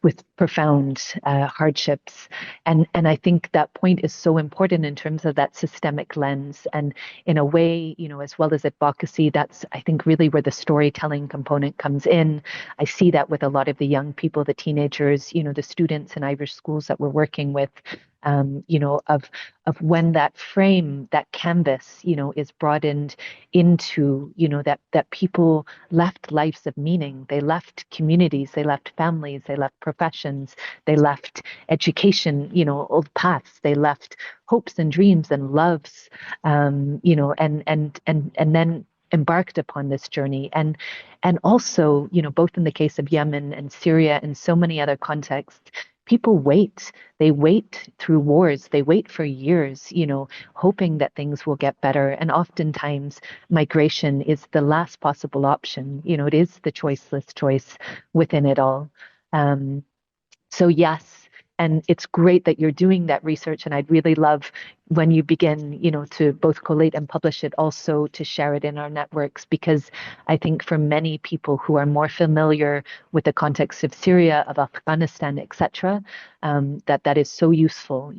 Speaker 1: with profound hardships. And I think that point is so important in terms of that systemic lens. And in a way, as well as advocacy, that's, I think, really where the storytelling component comes in. I see that with a lot of the young people, the teenagers, the students in Irish schools that we're working with, of when that frame, that canvas, is broadened into, that people left lives of meaning. They left communities, they left families, they left professions, they left education, old paths, they left hopes and dreams and loves, and then embarked upon this journey. And also, both in the case of Yemen and Syria and so many other contexts, people wait. They wait through wars. They wait for years, hoping that things will get better. And oftentimes migration is the last possible option. It is the choiceless choice within it all. So yes, and it's great that you're doing that research. And I'd really love, when you begin, to both collate and publish it, also to share it in our networks, because I think for many people who are more familiar with the context of Syria, of Afghanistan, etc., that is so useful,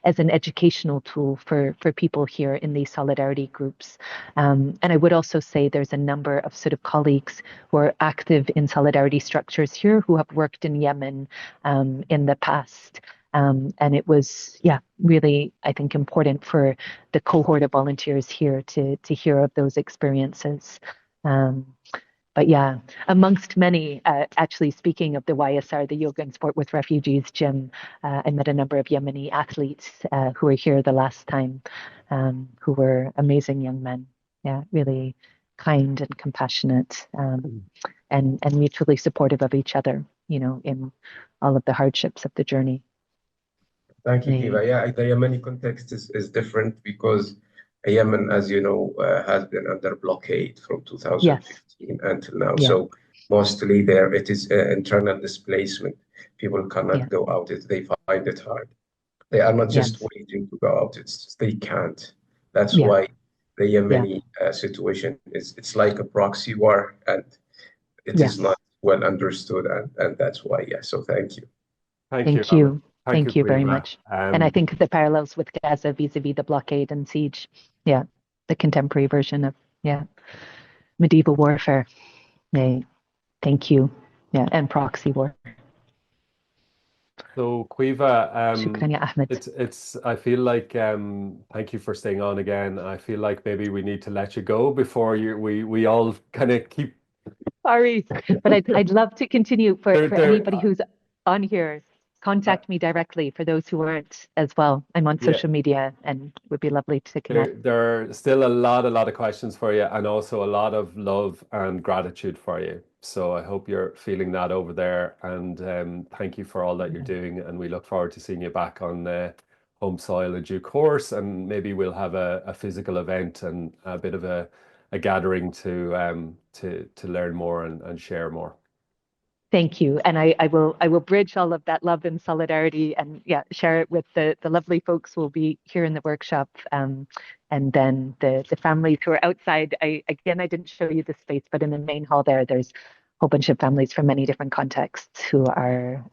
Speaker 1: as an educational tool for people here in these solidarity groups. And I would also say there's a number of sort of colleagues who are active in solidarity structures here who have worked in Yemen in the past. And it was, really, I think, important for the cohort of volunteers here to hear of those experiences. But yeah, amongst many, actually speaking of the YSR, the Yoga and Sport with Refugees gym, I met a number of Yemeni athletes who were here the last time, who were amazing young men. Yeah, really kind and compassionate, and mutually supportive of each other, in all of the hardships of the journey.
Speaker 5: Thank you, Kiva. Yeah, the Yemeni context is different because Yemen, as you know, has been under blockade from 2015 until now.
Speaker 1: Yeah.
Speaker 5: So mostly there it is internal displacement. People cannot go out. They find it hard. They are not just waiting to go out. It's just they can't. That's why the Yemeni situation it's like a proxy war, and it is not well understood, and that's why. Yeah. So thank you.
Speaker 1: Thank you. Thank you very much. And I think the parallels with Gaza vis-a-vis the blockade and siege, the contemporary version of medieval warfare. Thank you. And proxy war.
Speaker 2: So Caoimhe,
Speaker 1: Shukran, ya Ahmed.
Speaker 2: it's I feel like thank you for staying on again. I feel like maybe we need to let you go before we all kind of keep.
Speaker 1: Sorry, but I'd love to continue for anybody who's on here. Contact me directly for those who aren't as well. I'm on social media, and it would be lovely to connect.
Speaker 2: There are still a lot of questions for you, and also a lot of love and gratitude for you. So I hope you're feeling that over there, and thank you for all that you're doing. And we look forward to seeing you back on home soil in due course, and maybe we'll have a physical event and a bit of a gathering to learn more and share more.
Speaker 1: Thank you. And I will bridge all of that love and solidarity and share it with the lovely folks who will be here in the workshop. And then the families who are outside. I didn't show you the space, but in the main hall there's a whole bunch of families from many different contexts who are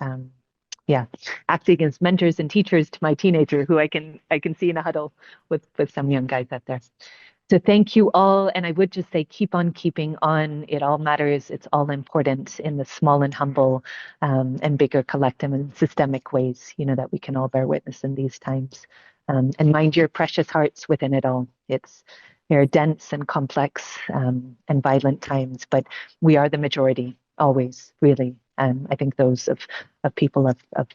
Speaker 1: acting as mentors and teachers to my teenager, who I can see in a huddle with some young guys out there. So thank you all. And I would just say, keep on keeping on. It all matters. It's all important in the small and humble and bigger collective and systemic ways, that we can all bear witness in these times. And mind your precious hearts within it all. They're dense and complex and violent times, but we are the majority, always, really. I think those of people of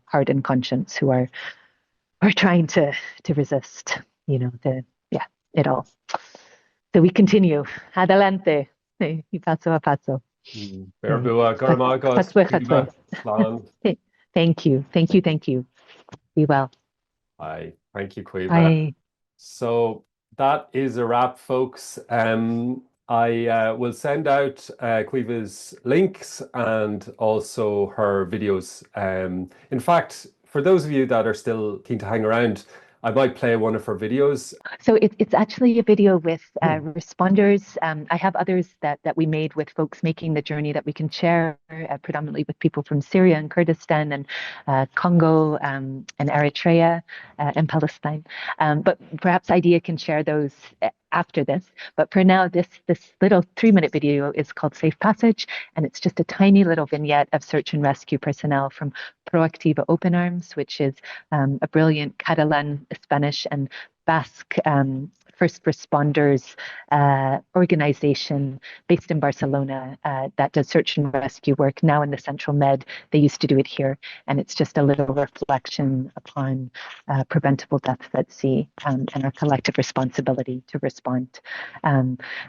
Speaker 1: heart and conscience who are trying to resist, it all. So we continue. Adelante. Paso a paso. Thank you. Be well.
Speaker 2: Bye. Thank you, Caoimhe.
Speaker 1: Bye.
Speaker 2: So that is a wrap, folks. I will send out Caoimhe's links and also her videos. In fact, for those of you that are still keen to hang around, I might play one of her videos.
Speaker 1: So it's actually a video with responders. I have others that we made with folks making the journey that we can share, predominantly with people from Syria and Kurdistan and Congo and Eritrea and Palestine. But perhaps Idea can share those after this. But for now, this little 3-minute video is called Safe Passage, and it's just a tiny little vignette of search and rescue personnel from Proactiva Open Arms, which is a brilliant Catalan, Spanish, and Basque first responders organization based in Barcelona that does search and rescue work now in the Central Med. They used to do it here, and it's just a little reflection upon preventable deaths at sea and our collective responsibility to respond.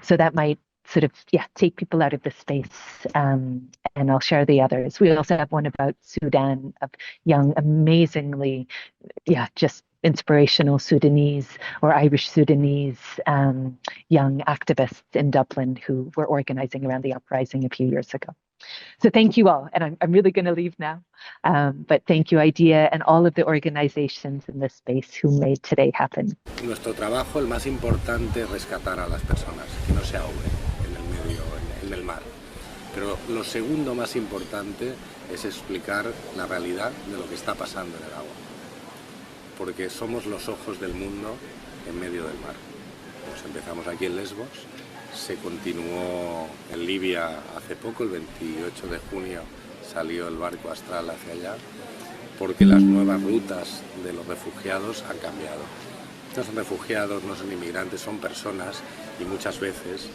Speaker 1: So that might sort of take people out of the space, and I'll share the others. We also have one about Sudan, of young, amazingly just inspirational Sudanese or Irish Sudanese young activists in Dublin who were organizing around the uprising a few years ago. So thank you all. And I'm really going to leave now. But thank you, IDEA, and all of the organizations in this space who made today happen.
Speaker 6: Nuestro trabajo, el más importante, es rescatar a las personas, que no se ahoguen en el medio, en el mar. Pero lo segundo más importante es explicar la realidad de lo que está pasando en el agua. Porque somos los ojos del mundo en medio del mar. Pues empezamos aquí en Lesvos, se continuó en Libia hace poco, el 28 de junio salió el barco astral hacia allá, porque las nuevas rutas de los refugiados han cambiado. No son refugiados, no son inmigrantes, son personas y muchas veces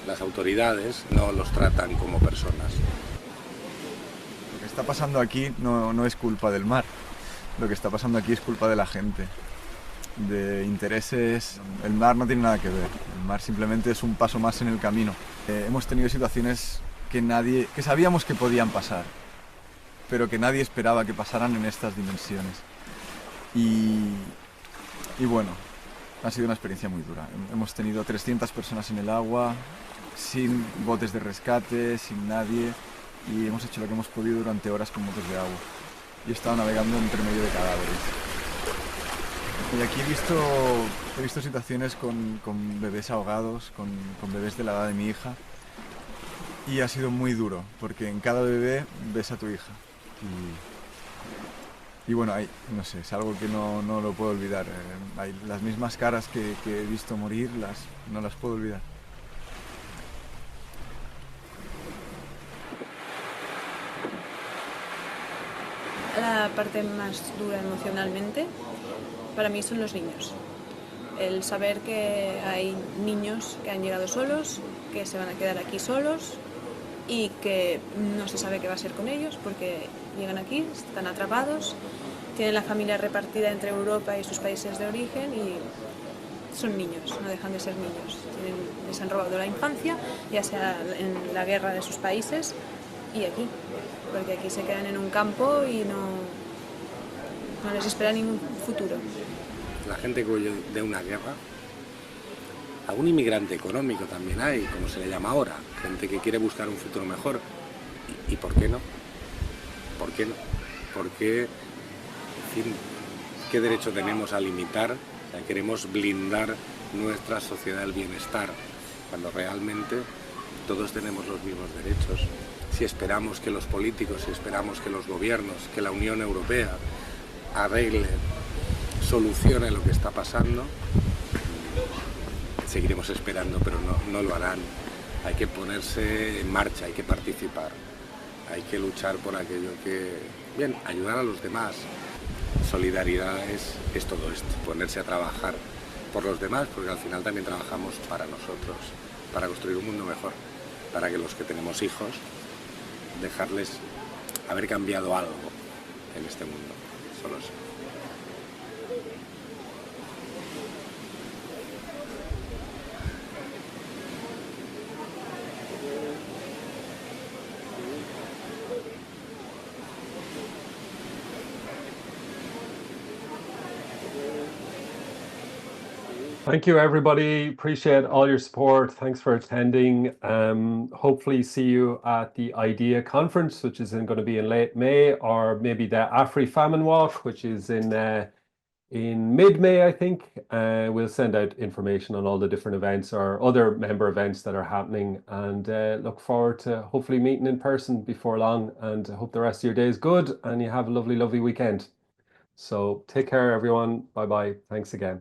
Speaker 6: las autoridades no los tratan como personas.
Speaker 7: Lo que está pasando aquí no es culpa del mar, lo que está pasando aquí es culpa de la gente, de intereses. El mar no tiene nada que ver, el mar simplemente es un paso más en el camino. Hemos tenido situaciones que sabíamos que podían pasar, pero que nadie esperaba que pasaran en estas dimensiones. Y bueno, ha sido una experiencia muy dura. Hemos tenido 300 personas en el agua, sin botes de rescate, sin nadie, y hemos hecho lo que hemos podido durante horas con botes de agua. Y he estado navegando entre medio de cadáveres. Y aquí he visto situaciones con bebés ahogados, con bebés de la edad de mi hija, y ha sido muy duro, porque en cada bebé ves a tu hija. Y bueno, no sé, es algo que no lo puedo olvidar. Hay las mismas caras que he visto morir, no las puedo olvidar.
Speaker 8: La parte más dura emocionalmente para mí son los niños. El saber que hay niños que han llegado solos, que se van a quedar aquí solos y que no se sabe qué va a ser con ellos porque llegan aquí, están atrapados, tienen la familia repartida entre Europa y sus países de origen y son niños, no dejan de ser niños. Les han robado la infancia, ya sea en la guerra de sus países y aquí, porque aquí se quedan en un campo y no les espera ningún futuro.
Speaker 6: La gente que huye de una guerra, algún inmigrante económico también hay, como se le llama ahora, gente que quiere buscar un futuro mejor. ¿Y por qué no? ¿Por qué no? Porque, en fin, ¿qué derecho tenemos a limitar? O sea, queremos blindar nuestra sociedad del bienestar, cuando realmente todos tenemos los mismos derechos. Si esperamos que los políticos, si esperamos que los gobiernos, que la Unión Europea arregle, solucione lo que está pasando, seguiremos esperando, pero no lo harán. Hay que ponerse en marcha, hay que participar, hay que luchar por aquello que... Bien, ayudar a los demás. Solidaridad es todo esto, ponerse a trabajar por los demás, porque al final también trabajamos para nosotros, para construir un mundo mejor, para que los que tenemos hijos, dejarles haber cambiado algo en este mundo, solo eso.
Speaker 2: Thank you, everybody. Appreciate all your support. Thanks for attending. Hopefully see you at the IDEA conference, which is going to be in late May, or maybe the Afri Famine Walk, which is in mid-May, I think. We'll send out information on all the different events or other member events that are happening, and look forward to hopefully meeting in person before long, and hope the rest of your day is good and you have a lovely, lovely weekend. So take care, everyone. Bye-bye. Thanks again.